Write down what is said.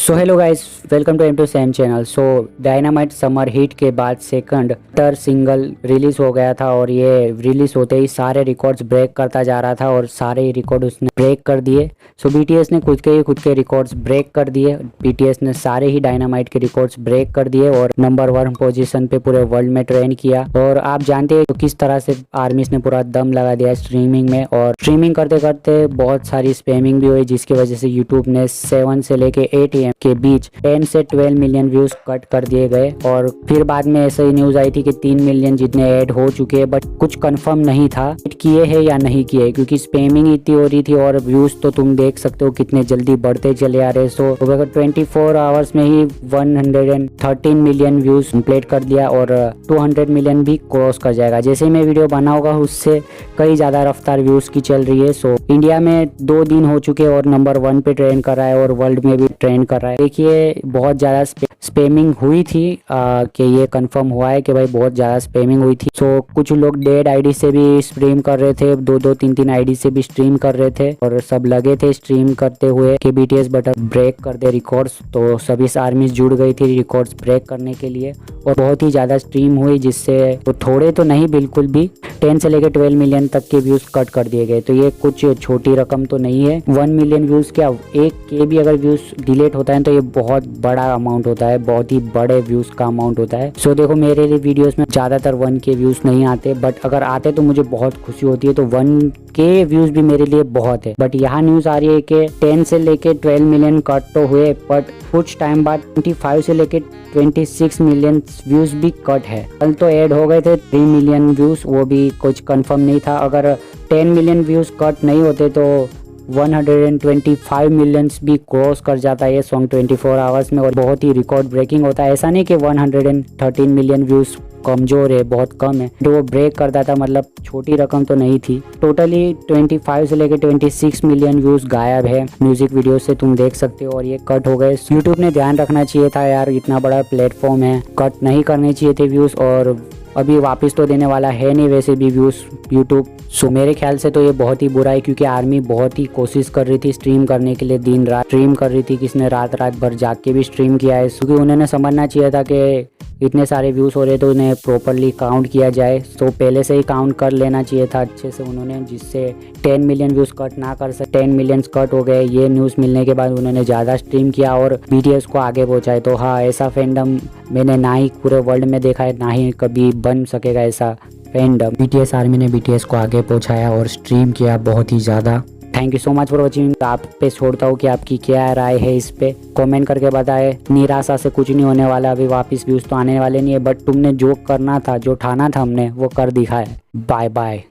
So hello guys, welcome to M2 Sam channel. So dynamite summer hit के बाद second single release हो गया था और ये रिलीज होते ही सारे रिकॉर्ड्स ब्रेक करता जा रहा था और सारे रिकॉर्ड उसने ब्रेक कर दिए। सो BTS ने खुद के रिकॉर्ड्स ब्रेक कर दिए। BTS ने सारे ही डायनामाइट के रिकॉर्ड्स ब्रेक कर दिए और नंबर 1 पोजीशन पे पूरे वर्ल्ड में ट्रेंड किया। और आप जानते हैं तो किस तरह से आर्मीज ने पूरा दम लगा दिया स्ट्रीमिंग में, और स्ट्रीमिंग करते करते बहुत सारी स्पैमिंग भी हुई, जिसकी वजह से यूट्यूब ने 7 से लेके 8 AM के बीच 10 से 12 मिलियन व्यूज कट कर दिए गए। और फिर बाद में ऐसे ही न्यूज आई थी कि 3 मिलियन जितने ऐड हो चुके हैं, बट कुछ कंफर्म नहीं था किए हैं या नहीं किए, क्योंकि स्पैमिंग इतनी हो रही थी और व्यूज तो तुम देख सकते हो कितने जल्दी बढ़ते चले आ रहे। सो 24 आवर्स में ही 113 मिलियन व्यूज कंप्लीट कर दिया और 200 मिलियन भी क्रॉस कर जाएगा। जैसे ही मैं वीडियो बनाऊंगा उससे कई ज्यादा रफ्तार व्यूज की चल रही है। सो इंडिया में 2 दिन हो चुके और नंबर 1 पे ट्रेंड कर रहा है और वर्ल्ड में भी ट्रेंड कर रहा है। देखिए बहुत ज़्यादा स्पैमिंग हुई थी कि ये कंफर्म हुआ है कि भाई बहुत ज़्यादा स्पैमिंग हुई थी। सो कुछ लोग डेड आईडी से भी स्ट्रीम कर रहे थे, 2-2, 3-3 आईडी से भी स्ट्रीम कर रहे थे और सब लगे थे स्ट्रीम करते हुए कि BTS बटन ब्रेक कर दे रिकॉर्ड्स। तो सभी आर्मीज जुड़ गई थी रिकॉर्ड्स ब्रेक करने के लिए और बहुत ही ज़्यादा स्ट्रीम हुई, जिससे तो थोड़े तो नहीं बिल्कुल भी 10 से लेकर 12 मिलियन तक के व्यूज़ कट कर दिए गए। तो ये कुछ छोटी रकम तो नहीं है। 1 मिलियन व्यूज़ क्या, 1 के भी अगर व्यूज़ डिलीट होता है तो ये बहुत बड़ा अमाउंट होता है, बहुत ही बड़े व्यूज़ का अमाउंट होता है। सो देखो मेरे लिए वीडियोस में ज़्यादातर 1 के व्यूज़ नहीं आते, बट अगर आते तो मुझे बहुत खुशी होती है। तो 1 के व्यूज़ भी मेरे लिए बहुत है। बट यहाँ न्यूज़ आ रही है कि 10 से लेके 12 मिलियन कट तो हुए, बट कुछ टाइम बाद 25 से लेके 26 मिलियन व्यूज़ भी कट है। कल तो ऐड हो गए थे 3 मिलियन व्यूज़, वो भी कुछ कंफर्म नहीं था। अगर 10 मिलियन व्यूज़ कट नहीं होते तो 125 मिलियंस भी क्रॉस कर जाता है ये सॉन्ग 24 आवर्स में और बहुत ही रिकॉर्ड ब्रेकिंग होता है। ऐसा नहीं कि 113 मिलियन व्यूज़ कमज़ोर है, बहुत कम है, तो वो ब्रेक करता था, मतलब छोटी रकम तो नहीं थी। टोटली 25 से लेकर 26 मिलियन व्यूज़ गायब है म्यूजिक वीडियो से, तुम देख सकते हो, और ये कट हो गए। यूट्यूब ने ध्यान रखना चाहिए था यार, इतना बड़ा प्लेटफॉर्म है, कट नहीं करने चाहिए थे व्यूज़। और अभी वापस तो देने वाला है नहीं वैसे भी व्यूज़ यूट्यूब। सो मेरे ख्याल से तो ये बहुत ही बुरा है, क्योंकि आर्मी बहुत ही कोशिश कर रही थी स्ट्रीम करने के लिए, दिन रात स्ट्रीम कर रही थी, किसने रात भर जाग के भी स्ट्रीम किया है, क्योंकि उन्होंने समझना चाहिए था कि इतने सारे व्यूज़ हो रहे तो उन्हें प्रॉपरली काउंट किया जाए। तो पहले से ही काउंट कर लेना चाहिए था अच्छे से उन्होंने, जिससे 10 मिलियन व्यूज़ कट ना कर सके। 10 मिलियंस कट हो गए, ये न्यूज़ मिलने के बाद उन्होंने ज़्यादा स्ट्रीम किया और BTS को आगे पहुँचाए। तो हाँ, ऐसा फैंडम मैंने ना ही पूरे वर्ल्ड में देखा है, ना ही कभी बन सकेगा ऐसा फैंडम। BTS आर्मी ने BTS को आगे पहुँचाया और स्ट्रीम किया बहुत ही ज़्यादा। Thank you so much for watching. आप पे छोड़ता हूँ कि आपकी क्या राय है इस पे, कमेंट करके बताएं। निराशा से कुछ नहीं होने वाला, अभी वापस व्यूज़ तो आने वाले नहीं है, बट तुमने जो करना था, जो ठाना था हमने, वो कर दिखा है। Bye bye.